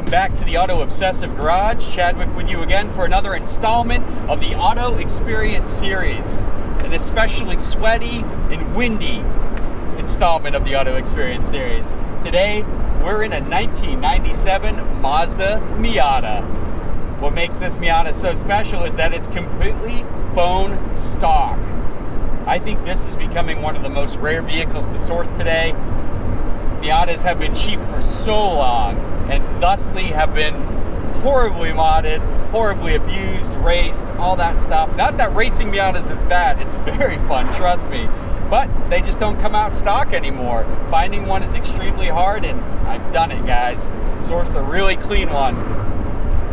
welcome back to the Auto Obsessive Garage. Chadwick with you again for another installment of the Auto Experience series. An especially sweaty and windy installment of the Auto Experience series. Today, we're in a 1997 Mazda Miata. What makes this Miata so special is that it's completely bone stock. I think this is becoming one of the most rare vehicles to source today. Miatas have been cheap for so long and thusly have been horribly modded, horribly abused, raced, all that stuff. Not that racing Miatas is bad, it's very fun, trust me. But they just don't come out stock anymore. Finding one is extremely hard, and I've done it, guys. Sourced a really clean one.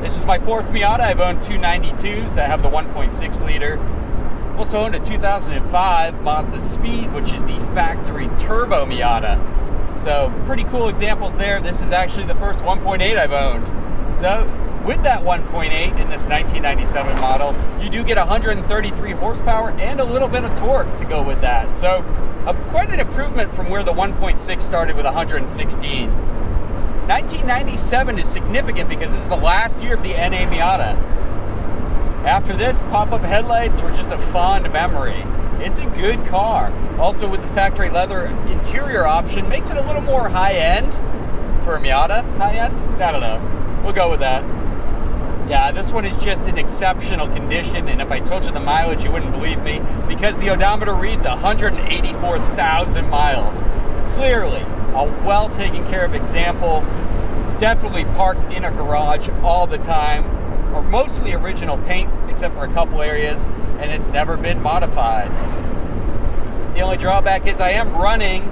This is my fourth Miata. I've owned two 92s that have the 1.6 liter. I've also owned a 2005 Mazda Speed, which is the factory turbo Miata. So pretty cool examples there. This is actually the first 1.8 I've owned. So with that 1.8 in this 1997 model, you do get 133 horsepower and a little bit of torque to go with that. So quite an improvement from where the 1.6 started with 116. 1997 is significant because this is the last year of the NA Miata. After this, pop-up headlights were just a fond memory. It's a good car. Also with the factory leather interior option, makes it a little more high-end for a Miata. High-end? I don't know. We'll go with that. Yeah, this one is just in exceptional condition, and if I told you the mileage, you wouldn't believe me, because the odometer reads 184,000 miles. Clearly, a well taken care of example. Definitely parked in a garage all the time, or mostly original paint, except for a couple areas, and it's never been modified. The only drawback is I am running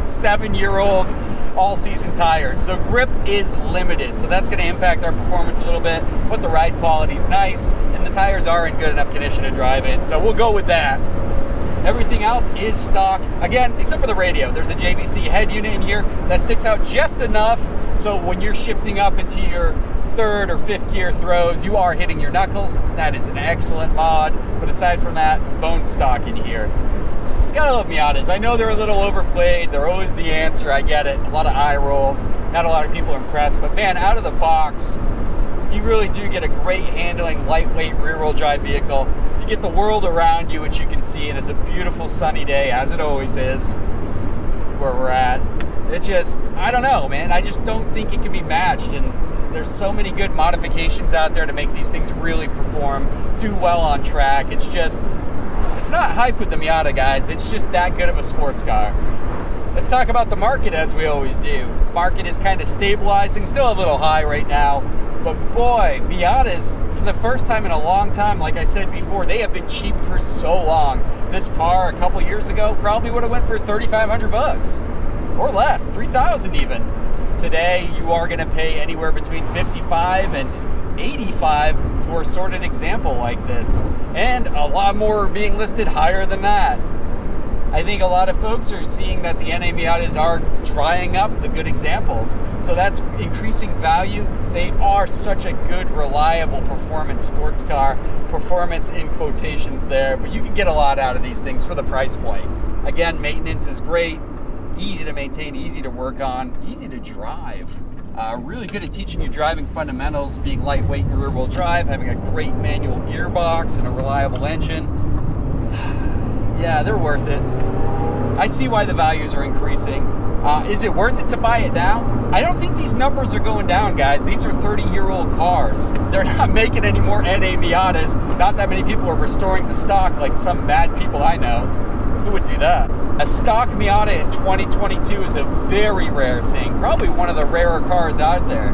7-year-old all-season tires, so grip is limited, so that's going to impact our performance a little bit, but the ride quality is nice, and the tires are in good enough condition to drive in, so we'll go with that. Everything else is stock, again, except for the radio. There's a JVC head unit in here that sticks out just enough, so when you're shifting up into your third or fifth gear throws, you are hitting your knuckles. That is an excellent mod, but aside from that, bone stock in here. Gotta love Miatas. I know they're a little overplayed. They're always the answer. I get it. A lot of eye rolls. Not a lot of people are impressed. But man, out of the box, you really do get a great handling, lightweight rear-wheel drive vehicle. You get the world around you, which you can see, and it's a beautiful sunny day, as it always is, where we're at. It's just, I don't know, man. I just don't think it can be matched. And there's so many good modifications out there to make these things really perform, do well on track. It's just, it's not hype with the Miata, guys. It's just that good of a sports car. Let's talk about the market as we always do. Market is kind of stabilizing, still a little high right now. But boy, Miatas, for the first time in a long time, like I said before, they have been cheap for so long. This car a couple years ago probably would have went for $3,500 or less, $3,000 even. Today, you are going to pay anywhere between $55 and $85 for a sorted example like this, and a lot more are being listed higher than that. I think a lot of folks are seeing that the NA Miatas are drying up the good examples, so that's increasing value. They are such a good, reliable performance sports car. Performance in quotations there, but you can get a lot out of these things for the price point. Again, maintenance is great, easy to maintain, easy to work on, easy to drive. Really good at teaching you driving fundamentals, being lightweight in rear-wheel drive, having a great manual gearbox and a reliable engine. Yeah, they're worth it. I see why the values are increasing. Is it worth it to buy it now? I don't think these numbers are going down, guys. These are 30-year-old cars. They're not making any more NA Miatas. Not that many people are restoring to stock like some bad people I know. Who would do that? A stock Miata in 2022 is a very rare thing, probably one of the rarer cars out there.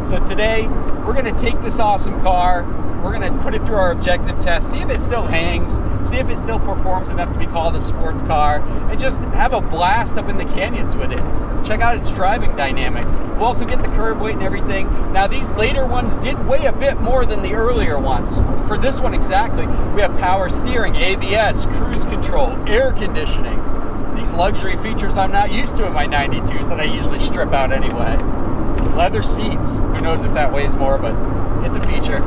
So today, we're going to take this awesome car, we're going to put it through our objective test, see if it still hangs, see if it still performs enough to be called a sports car, and just have a blast up in the canyons with it. Check out its driving dynamics. We'll also get the curb weight and everything. Now, these later ones did weigh a bit more than the earlier ones. For this one exactly, we have power steering, ABS, cruise control, air conditioning. These luxury features I'm not used to in my 92s that I usually strip out anyway. Leather seats. Who knows if that weighs more, but it's a feature.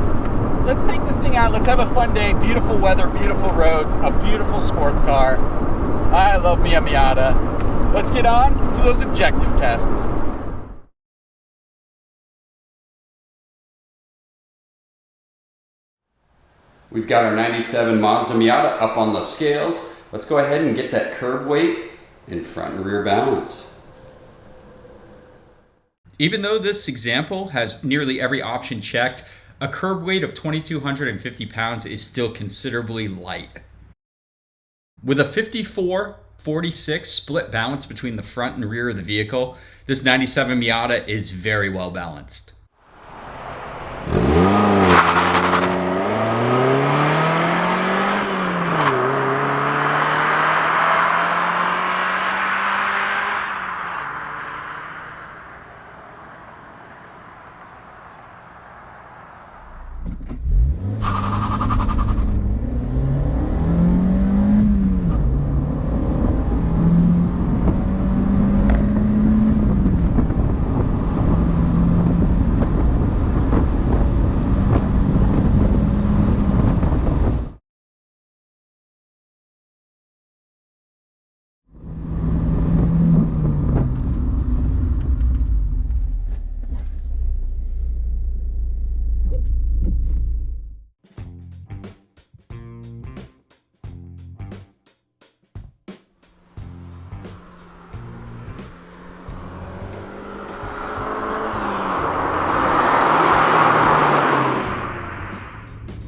Let's take this thing out. Let's have a fun day. Beautiful weather, beautiful roads, a beautiful sports car. I love me a Miata. Let's get on to those objective tests. We've got our 97 Mazda Miata up on the scales. Let's go ahead and get that curb weight and front and rear balance. Even though this example has nearly every option checked, a curb weight of 2,250 pounds is still considerably light. With a 54-46 split balance between the front and rear of the vehicle, this 97 Miata is very well balanced.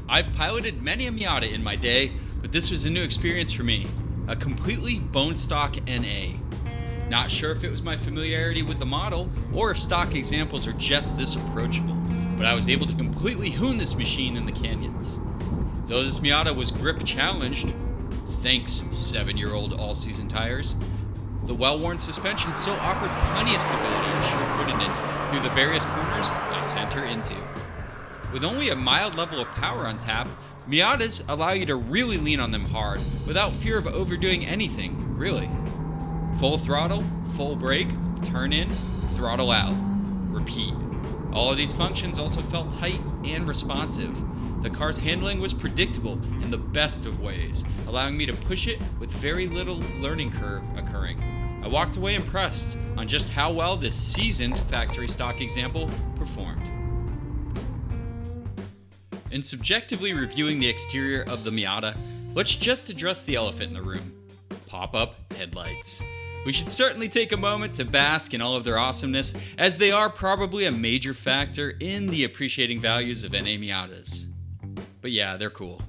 I've piloted many a Miata in my day, but this was a new experience for me. A completely bone stock NA. Not sure if it was my familiarity with the model, or if stock examples are just this approachable, but I was able to completely hoon this machine in the canyons. Though this Miata was grip challenged, thanks 7-year-old all-season tires, the well-worn suspension still offered plenty of stability and sure-footedness through the various corners I sent her into. With only a mild level of power on tap, Miatas allow you to really lean on them hard without fear of overdoing anything, really. Full throttle, full brake, turn in, throttle out, repeat. All of these functions also felt tight and responsive. The car's handling was predictable in the best of ways, allowing me to push it with very little learning curve occurring. I walked away impressed on just how well this seasoned factory stock example performed. In subjectively reviewing the exterior of the Miata, let's just address the elephant in the room: pop-up headlights. We should certainly take a moment to bask in all of their awesomeness, as they are probably a major factor in the appreciating values of NA Miatas. But yeah, they're cool.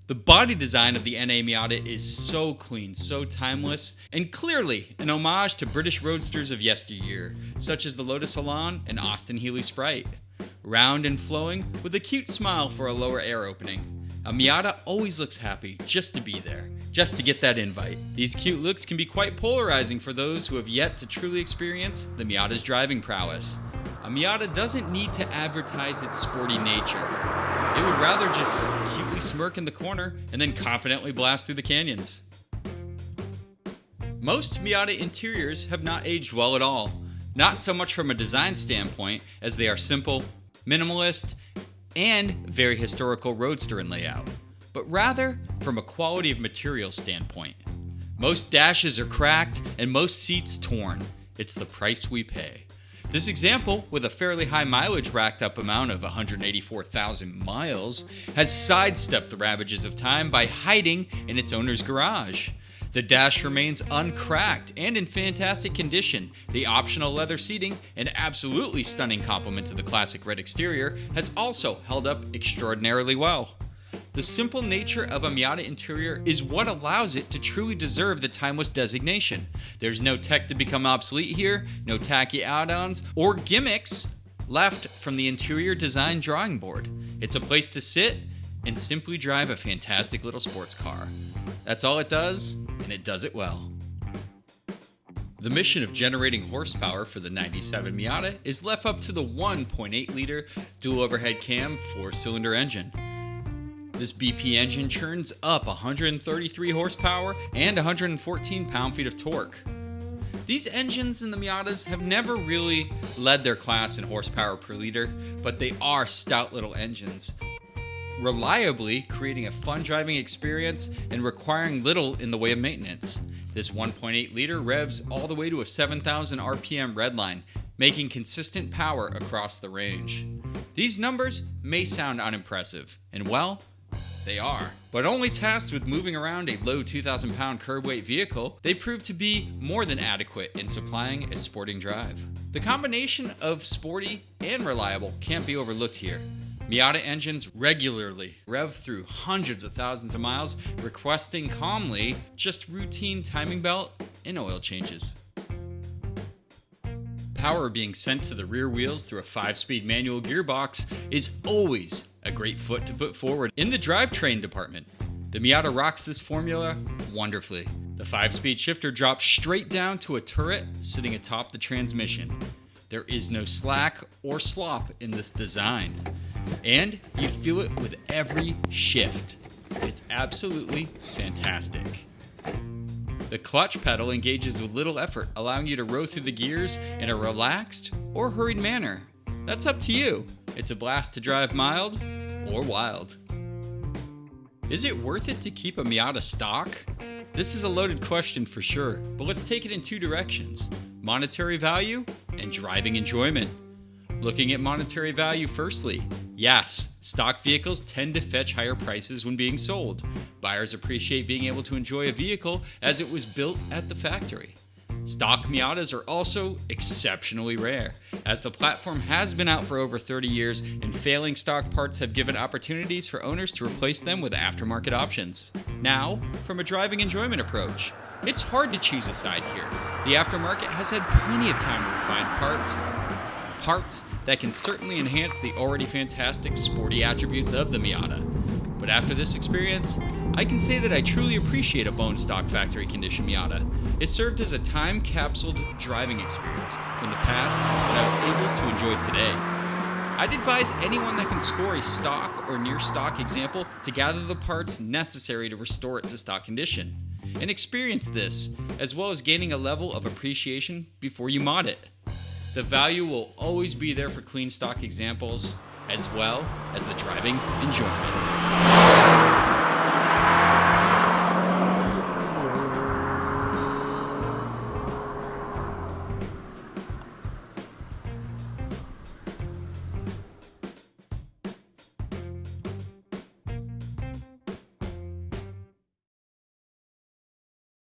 The body design of the NA Miata is so clean, so timeless, and clearly an homage to British roadsters of yesteryear, such as the Lotus Elan and Austin Healey Sprite. Round and flowing, with a cute smile for a lower air opening. A Miata always looks happy just to be there, just to get that invite. These cute looks can be quite polarizing for those who have yet to truly experience the Miata's driving prowess. A Miata doesn't need to advertise its sporty nature. It would rather just cutely smirk in the corner and then confidently blast through the canyons. Most Miata interiors have not aged well at all. Not so much from a design standpoint, as they are simple, minimalist, and very historical roadster in layout, but rather from a quality of material standpoint. Most dashes are cracked and most seats torn. It's the price we pay. This example, with a fairly high mileage racked up amount of 184,000 miles, has sidestepped the ravages of time by hiding in its owner's garage. The dash remains uncracked and in fantastic condition. The optional leather seating, an absolutely stunning complement to the classic red exterior, has also held up extraordinarily well. The simple nature of a Miata interior is what allows it to truly deserve the timeless designation. There's no tech to become obsolete here, no tacky add-ons or gimmicks left from the interior design drawing board. It's a place to sit and simply drive a fantastic little sports car. That's all it does, and it does it well. The mission of generating horsepower for the 97 Miata is left up to the 1.8-liter dual overhead cam 4-cylinder engine. This BP engine churns up 133 horsepower and 114 pound-feet of torque. These engines in the Miatas have never really led their class in horsepower per liter, but they are stout little engines, reliably creating a fun driving experience and requiring little in the way of maintenance. This 1.8 liter revs all the way to a 7,000 RPM redline, making consistent power across the range. These numbers may sound unimpressive, and well, they are. But only tasked with moving around a low 2,000-pound curb weight vehicle, they prove to be more than adequate in supplying a sporting drive. The combination of sporty and reliable can't be overlooked here. Miata engines regularly rev through hundreds of thousands of miles, requesting calmly just routine timing belt and oil changes. Power being sent to the rear wheels through a 5-speed manual gearbox is always a great foot to put forward in the drivetrain department. The Miata rocks this formula wonderfully. The 5-speed shifter drops straight down to a turret sitting atop the transmission. There is no slack or slop in this design, and you feel it with every shift. It's absolutely fantastic. The clutch pedal engages with little effort, allowing you to row through the gears in a relaxed or hurried manner. That's up to you. It's a blast to drive mild or wild. Is it worth it to keep a Miata stock? This is a loaded question for sure, but let's take it in two directions: monetary value and driving enjoyment. Looking at monetary value firstly, yes, stock vehicles tend to fetch higher prices when being sold. Buyers appreciate being able to enjoy a vehicle as it was built at the factory. Stock Miatas are also exceptionally rare, as the platform has been out for over 30 years and failing stock parts have given opportunities for owners to replace them with aftermarket options. Now, from a driving enjoyment approach, it's hard to choose a side here. The aftermarket has had plenty of time to refine parts that can certainly enhance the already fantastic sporty attributes of the Miata. But after this experience, I can say that I truly appreciate a bone stock factory condition Miata. It served as a time-capsuled driving experience from the past that I was able to enjoy today. I'd advise anyone that can score a stock or near stock example to gather the parts necessary to restore it to stock condition and experience this, as well as gaining a level of appreciation before you mod it. The value will always be there for clean stock examples, as well as the driving enjoyment.